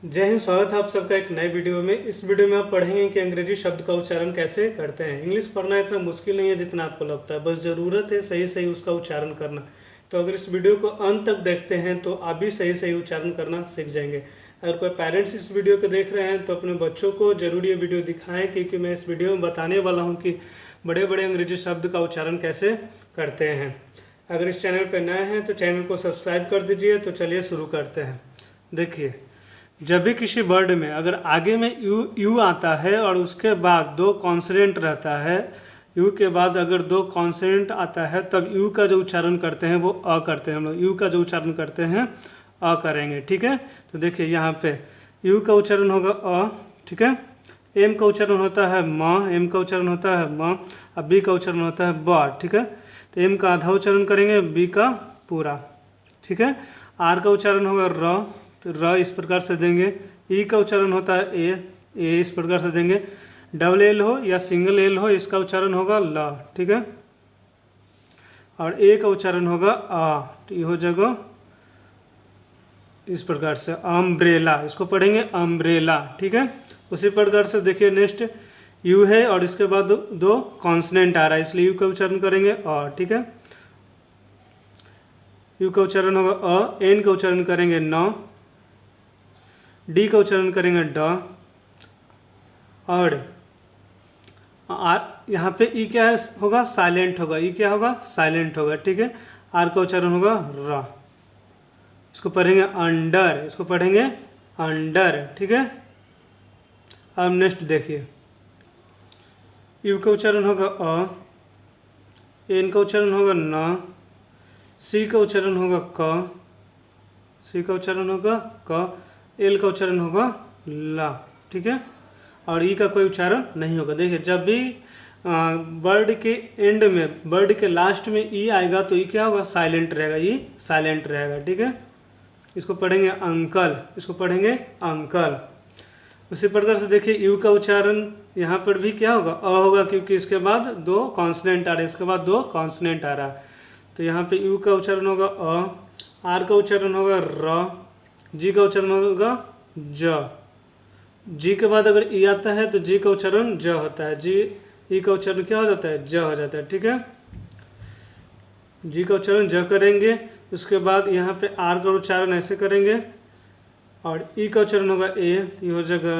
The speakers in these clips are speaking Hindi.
जय हिंद। स्वागत है आप सबका एक नए वीडियो में। इस वीडियो में आप पढ़ेंगे कि अंग्रेजी शब्द का उच्चारण कैसे करते हैं। इंग्लिश पढ़ना इतना मुश्किल नहीं है जितना आपको लगता है, बस ज़रूरत है सही सही उसका उच्चारण करना। तो अगर इस वीडियो को अंत तक देखते हैं तो आप भी सही सही उच्चारण करना सीख जाएंगे। अगर कोई पेरेंट्स इस वीडियो को देख रहे हैं तो अपने बच्चों को जरूर ये वीडियो दिखाएं, क्योंकि मैं इस वीडियो में बताने वाला हूँ कि बड़े बड़े अंग्रेजी शब्द का उच्चारण कैसे करते हैं। अगर इस चैनल पर नए हैं तो चैनल को सब्सक्राइब कर दीजिए। तो चलिए शुरू करते हैं। देखिए, जब भी किसी वर्ड में अगर आगे में यू आता है और उसके बाद दो कॉन्सोनेंट रहता है, यू के बाद अगर दो कॉन्सोनेंट आता है तब यू का जो उच्चारण करते हैं वो अ करते हैं। हम लोग यू का जो उच्चारण करते हैं अ करेंगे, ठीक है। तो देखिए यहाँ पे यू का उच्चारण होगा अ, ठीक है। एम का उच्चारण होता है म, एम का उच्चारण होता है म, अब बी का उच्चारण होता है ब, ठीक है। तो एम का आधा उच्चारण करेंगे, बी का पूरा, ठीक है। आर का उच्चारण होगा र, तो र इस प्रकार से देंगे। ई का उच्चारण होता है ए इस प्रकार से देंगे। डबल एल हो या सिंगल एल हो इसका उच्चारण होगा ल, ठीक है। और ए का उच्चारण होगा आ, तो ये हो जाएगा इस प्रकार से अम्ब्रेला, इसको पढ़ेंगे अम्ब्रेला, ठीक है। उसी प्रकार से देखिए नेक्स्ट यू है और इसके बाद दो कॉन्सनेंट आ रहा है, इसलिए यू का उच्चारण करेंगे अ, ठीक है। यू का उच्चारण होगा अ, एन का उच्चारण करेंगे न, डी का उच्चारण करेंगे ड, और यहाँ पे ई क्या होगा, साइलेंट होगा। ई क्या होगा, साइलेंट होगा, ठीक है। आर का उच्चारण होगा र, इसको पढ़ेंगे अंडर, इसको पढ़ेंगे अंडर, ठीक है। अब नेक्स्ट देखिए, यू का उच्चारण होगा अ, एन का उच्चारण होगा न, सी का उच्चारण होगा क, सी का उच्चारण होगा क, एल का उच्चारण होगा ला, ठीक है। और ई का कोई उच्चारण नहीं होगा। देखिए, जब भी वर्ड के एंड में, वर्ड के लास्ट में ई आएगा तो ई क्या होगा, साइलेंट रहेगा, ई साइलेंट रहेगा, ठीक है। इसको पढ़ेंगे अंकल, इसको पढ़ेंगे अंकल। उसी प्रकार से देखिए यू का उच्चारण यहाँ पर भी क्या होगा, अ होगा, क्योंकि इसके बाद दो कॉन्सनेंट आ रहे हैं, इसके बाद दो कॉन्सनेंट आ रहा है। तो यहाँ पे यू का उच्चारण होगा अ, आर का उच्चारण होगा र, जी का उच्चारण होगा ज, जी के बाद अगर ई आता है तो जी का उच्चारण ज होता है, जी ई का उच्चारण क्या हो जाता है, ज हो जाता है, ठीक है। जी का उच्चारण ज करेंगे। उसके बाद यहाँ पे आर का उच्चारण ऐसे करेंगे और ई का उच्चारण होगा ए, ये हो जाएगा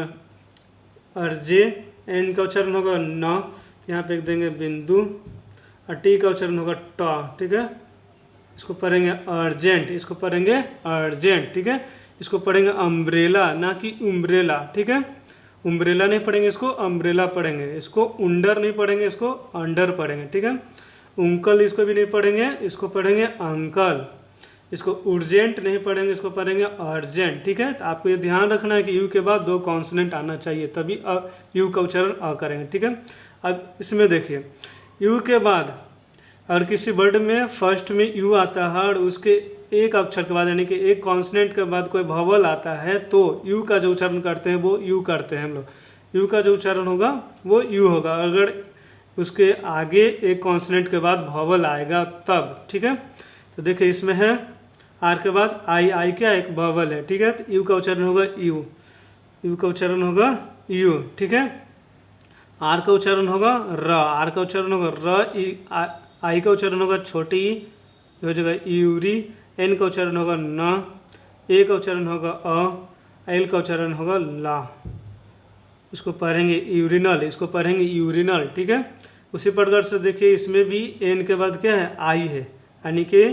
अर्जे। एन का उच्चारण होगा न, यहाँ पे देंगे बिंदु, और टी का उच्चारण होगा ट, ठीक है। इसको पढ़ेंगे अर्जेंट, इसको पढ़ेंगे अर्जेंट, ठीक है। इसको पढ़ेंगे अम्ब्रेला, ना कि उम्ब्रेला, ठीक है। उम्ब्रेला नहीं पढ़ेंगे, इसको अम्ब्रेला पढ़ेंगे। इसको उंडर नहीं पढ़ेंगे, इसको अंडर पढ़ेंगे, ठीक है। उंकल इसको भी नहीं पढ़ेंगे, इसको पढ़ेंगे अंकल। इसको उर्जेंट नहीं पढ़ेंगे, इसको पढ़ेंगे अर्जेंट, ठीक है। तो आपको ये ध्यान रखना है कि यू के बाद दो कॉन्सोनेंट आना चाहिए, तभी यू का उच्चारण अ करेंगे, ठीक है। अब इसमें देखिए, यू के बाद और किसी वर्ड में फर्स्ट में यू आता है और उसके एक अक्षर के बाद यानी कि एक कॉन्सोनेंट के बाद कोई वॉवल आता है तो यू का जो उच्चारण करते हैं वो यू करते हैं हम लोग। यू का जो उच्चारण होगा वो यू होगा अगर उसके आगे एक कॉन्सोनेंट के बाद वॉवल आएगा तब, ठीक है। तो देखिए इसमें है आर के बाद आई, आई क्या एक वॉवल है, ठीक है। तो यू का उच्चारण होगा यू, यू का उच्चारण होगा यू, ठीक है। आर का उच्चारण होगा र, आर का उच्चारण होगा र, आई का उच्चारण होगा छोटी ई, हो जाएगा यूरी। एन का उच्चारण होगा न, ए का उच्चारण होगा अ, एल का उच्चारण होगा ला। इसको पढ़ेंगे यूरिनल, इसको पढ़ेंगे यूरिनल, ठीक है। उसी प्रकार से देखिए इसमें भी एन के बाद क्या है, आई है, यानी कि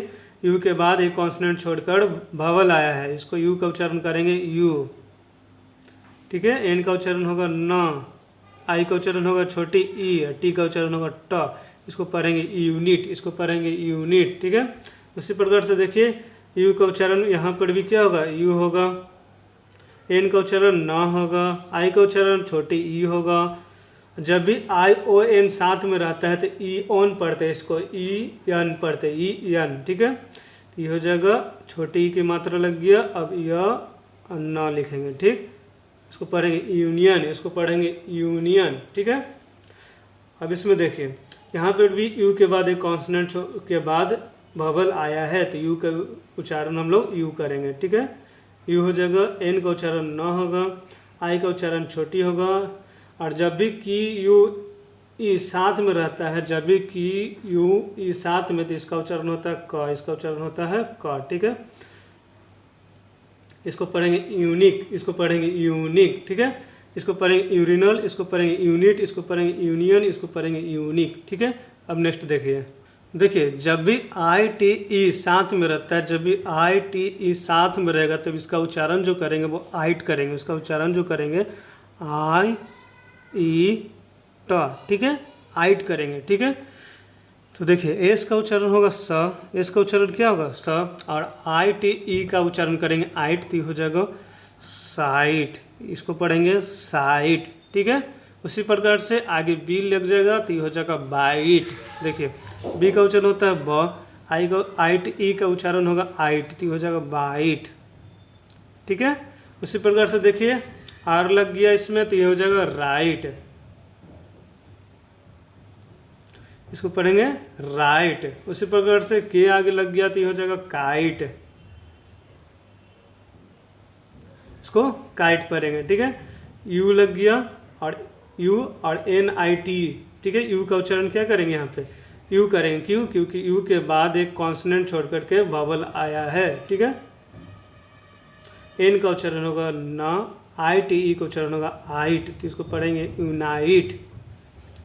यू के बाद एक कॉन्सोनेंट छोड़कर वॉवल आया है, इसको यू का उच्चारण करेंगे यू, ठीक है। एन का उच्चारण होगा न, आई का उच्चारण होगा छोटी ई, टी का उच्चारण होगा ट, इसको पढ़ेंगे यूनिट, इसको पढ़ेंगे यूनिट, ठीक है। उसी प्रकार से देखिए यू का उच्चारण यहाँ पर भी क्या होगा, यू होगा। एन का उच्चारण न होगा, आई का उच्चारण छोटी ई होगा। जब भी आई ओ एन साथ में रहता है तो ई ओन पढ़ते हैं, इसको ई एन पढ़ते हैं, ई एन, ठीक है। तो ये हो जाएगा छोटी ई की मात्रा लग गया, अब यह न लिखेंगे, ठीक। इसको पढ़ेंगे यूनियन, इसको पढ़ेंगे यूनियन, ठीक है। अब इसमें देखिए यहाँ पर भी यू के बाद एक कॉन्सोनेंट के बाद वॉवल आया है तो यू का उच्चारण हम लोग यू करेंगे, ठीक है। यू हो जाएगा, एन का उच्चारण न होगा, आई का उच्चारण छोटी होगा। और जब भी की यू ई साथ में रहता है, जब भी की यू ई साथ में, तो इसका उच्चारण होता है क, इसका उच्चारण होता है क। ठीक है, इसको पढ़ेंगे यूनिक, इसको पढ़ेंगे यूनिक। ठीक है, इसको पढ़ेंगे यूरिनल, इसको पढ़ेंगे यूनिट, इसको पढ़ेंगे यूनियन, इसको पढ़ेंगे यूनिक। ठीक है, अब नेक्स्ट देखिए जब भी आई टी ई साथ में रहता है, जब भी आई टी ई साथ में रहेगा, तब इसका उच्चारण जो करेंगे वो आइट करेंगे। इसका उच्चारण जो करेंगे आई ई ट। ठीक है, आइट करेंगे। ठीक है, तो देखिए एस का उच्चारण होगा स, एस का उच्चारण क्या होगा स, और आई टी ई का उच्चारण करेंगे आइट, तो हो जाएगा साइट, इसको पढ़ेंगे साइट। ठीक है, उसी प्रकार से आगे बी लग जाएगा तो ये हो जाएगा बाइट। देखिए बी का उच्चारण होता है ब, आई का आइट, ई का उच्चारण होगा आइट, तो हो जाएगा बाइट। ठीक है, उसी प्रकार से देखिए आर लग गया इसमें, तो ये हो जाएगा राइट, इसको पढ़ेंगे राइट। उसी प्रकार से के आगे लग गया तो ये हो जाएगा काइट, इसको काइट पढ़ेंगे। ठीक है, यू लग गया और यू और एन आई टी। ठीक है, यू का उच्चारण क्या करेंगे यहाँ पे यू करेंगे, क्यों, क्योंकि यू के बाद एक कॉन्सोनेंट छोड़ करके बबल आया है। ठीक है, एन का उच्चारण होगा न, आई टी ई का उच्चारण होगा आइट, तो इसको पढ़ेंगे यूनाइट,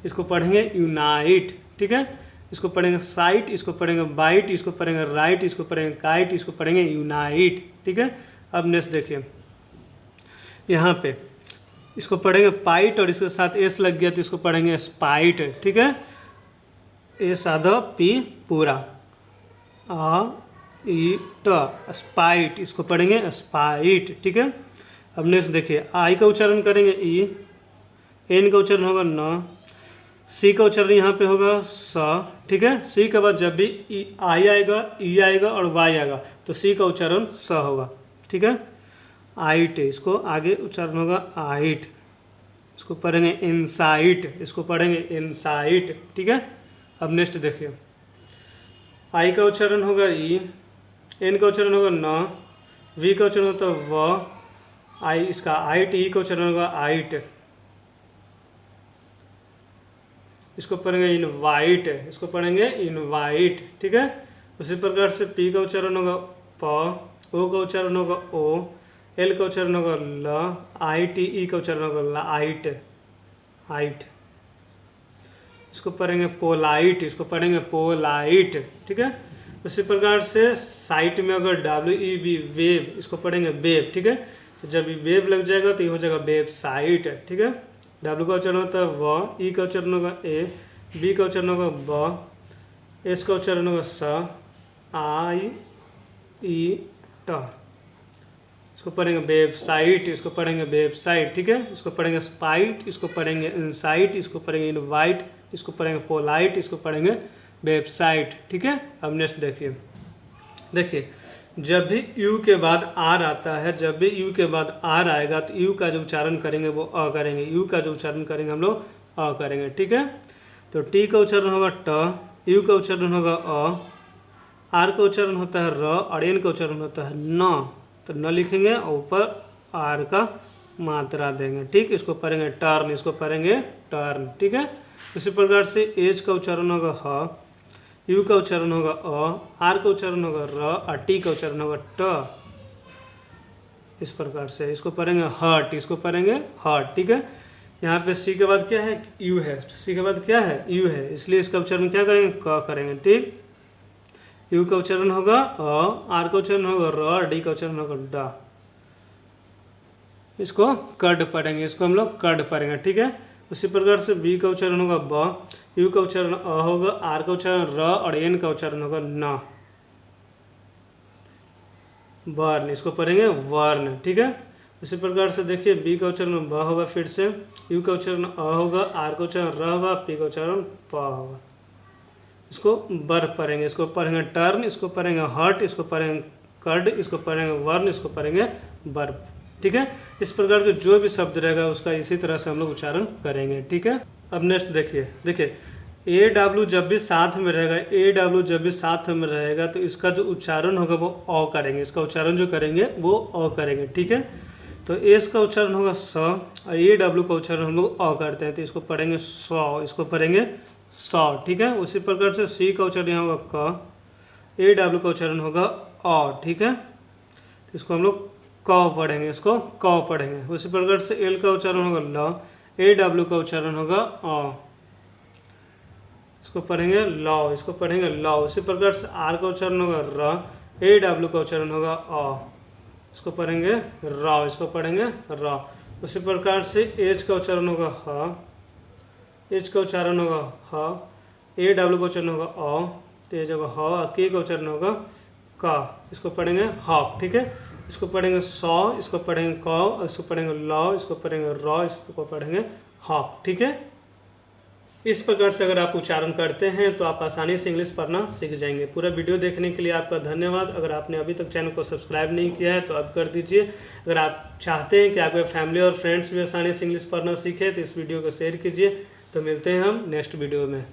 इसको पढ़ेंगे यूनाइट। ठीक है, इसको पढ़ेंगे साइट, इसको पढ़ेंगे बाइट, इसको पढ़ेंगे राइट, इसको पढ़ेंगे काइट, इसको पढ़ेंगे यूनाइट। ठीक है, अब नेक्स्ट देखिए यहाँ पे इसको पढ़ेंगे पाइट, और इसके साथ एस लग गया तो इसको पढ़ेंगे स्पाइट। ठीक है, एस आधा पी पूरा, आ ई ट, स्पाइट, इसको पढ़ेंगे स्पाइट। ठीक है, अब नेक्स्ट देखिए आई का उच्चारण करेंगे ई, एन का उच्चारण होगा न, सी का उच्चारण यहाँ पे होगा स। ठीक है, सी के बाद जब भी आई आएगा, ई आएगा और वाई आएगा तो सी का उच्चारण स होगा। ठीक है, आइट, इसको आगे उच्चारण होगा आइट, इसको पढ़ेंगे इनसाइट, इसको पढ़ेंगे इनसाइट। ठीक है, अब नेक्स्ट देखिए आई का उच्चारण होगा ई, एन का उच्चारण होगा न, वी का उच्चारण होता है व, आई इसका आइट, ई का उच्चारण होगा आइट, इसको पढ़ेंगे इनवाइट, इसको पढ़ेंगे इनवाइट। ठीक है, उसी प्रकार से पी का उच्चारण होगा प, ओ का उच्चारण होगा ओ, एल का उच्चारण होगा ल, आई टी ई का उच्चारण होगा लाइट, आइट, इसको पढ़ेंगे पोलाइट, इसको पढ़ेंगे पोलाइट। ठीक है, उसी प्रकार से साइट में अगर डब्ल्यू ई बी वेब, इसको पढ़ेंगे वेब। ठीक है, तो जब ये वेब लग जाएगा तो ये हो जाएगा वेब साइट। ठीक है, डब्ल्यू का उच्चारण होता है व, ई का उच्चारण होगा ए, बी का उच्चारण होगा ब, एस का उच्चारण होगा स, आई ई ट, इसको पढ़ेंगे वेबसाइट, इसको पढ़ेंगे वेबसाइट। ठीक है, इसको पढ़ेंगे स्पाइट, इसको पढ़ेंगे इनसाइट, इसको पढ़ेंगे इनवाइट, इसको पढ़ेंगे पोलाइट, इसको पढ़ेंगे वेबसाइट। ठीक है, अब नेक्स्ट देखिए जब भी यू के बाद आर आता है, जब भी यू के बाद आर आएगा तो यू का जो उच्चारण करेंगे वो अ करेंगे, यू का जो उच्चारण करेंगे हम लोग अ करेंगे। ठीक है, तो टी का उच्चारण होगा ट, यू का उच्चारण होगा अ, आर का उच्चारण होता है र, और एन का उच्चारण होता है न, तो न लिखेंगे और ऊपर आर का मात्रा देंगे। ठीक, इसको पढ़ेंगे टर्न, इसको पढ़ेंगे टर्न। ठीक है, उसी प्रकार से एच का उच्चारण होगा ह, यू का उच्चारण होगा अ, आर का उच्चारण होगा र, और टी का उच्चारण होगा ट। इस प्रकार से इसको पढ़ेंगे हर्ट, इसको पढ़ेंगे हर्ट। ठीक है, यहाँ पे सी के बाद क्या है यू है, सी के बाद क्या है यू है, इसलिए इसका उच्चारण क्या करेंगे क करेंगे। ठीक, यू का उच्चारण होगा अ, आर का उच्चारण होगा र, डी का उच्चारण होगा ड, इसको कड पढ़ेंगे, इसको हम लोग कड पढ़ेंगे। ठीक है, उसी प्रकार से बी का उच्चारण होगा ब, यू का उच्चारण अ होगा, आर का उच्चारण र, और एन का उच्चारण होगा न, वर्ण, इसको पढ़ेंगे वर्ण। ठीक है, उसी प्रकार से देखिए बी का उच्चारण ब होगा, फिर से यू का उच्चारण अ होगा, आर का उच्चारण र होगा, पी का उच्चारण प होगा, इसको बर पढ़ेंगे, इसको पढ़ेंगे टर्न, इसको पढ़ेंगे हर्ट, इसको पढ़ेंगे कड, इसको पढ़ेंगे वर्ण, इसको पढ़ेंगे बर्फ। ठीक है, इस प्रकार के जो भी शब्द रहेगा उसका इसी तरह से हम लोग उच्चारण करेंगे। ठीक है, अब नेक्स्ट देखिए ए डब्ल्यू जब भी साथ में रहेगा, ए डब्ल्यू जब भी साथ में रहेगा तो इसका जो उच्चारण होगा वो अ करेंगे, इसका उच्चारण जो करेंगे वो अ करेंगे, ठीक है। तो एस का उच्चारण होगा स और ए डब्ल्यू का उच्चारण हम लोग अ करते हैं, तो इसको पढ़ेंगे सौ, इसको पढ़ेंगे सौ, ठीक है। उसी प्रकार से सी का उच्चारण यहाँ होगा क, ए डब्ल्यू का उच्चारण होगा अ, ठीक है। तो इसको हम लोग क पढ़ेंगे, इसको क पढ़ेंगे। उसी प्रकार से एल का उच्चारण होगा ल, ए डब्ल्यू का उच्चारण होगा अ, इसको पढ़ेंगे लौ, इसको पढ़ेंगे लौ। उसी प्रकार से आर का उच्चारण होगा र, ए डब्ल्यू का उच्चारण होगा अ, इसको पढ़ेंगे र, इसको पढ़ेंगे र। उसी प्रकार से एच का उच्चारण होगा ह, एच का उच्चारण होगा ह, ए डब्ल्यू का उच्चारण होगा अ, तो ये जगह ह, के का उच्चारण होगा का, इसको पढ़ेंगे हॉक, ठीक है। इसको पढ़ेंगे सौ, इसको पढ़ेंगे क, इसको पढ़ेंगे लौ, इसको पढ़ेंगे र, इसको पढ़ेंगे हॉक, ठीक है। इस प्रकार से अगर आप उच्चारण करते हैं तो आप आसानी से इंग्लिश पढ़ना सीख जाएंगे। पूरा वीडियो देखने के लिए आपका धन्यवाद। अगर आपने अभी तक चैनल को सब्सक्राइब नहीं किया है तो अब कर दीजिए। अगर आप चाहते हैं कि आपके फैमिली और फ्रेंड्स भी आसानी से इंग्लिश पढ़ना सीखें तो इस वीडियो को शेयर कीजिए। तो मिलते हैं हम नेक्स्ट वीडियो में।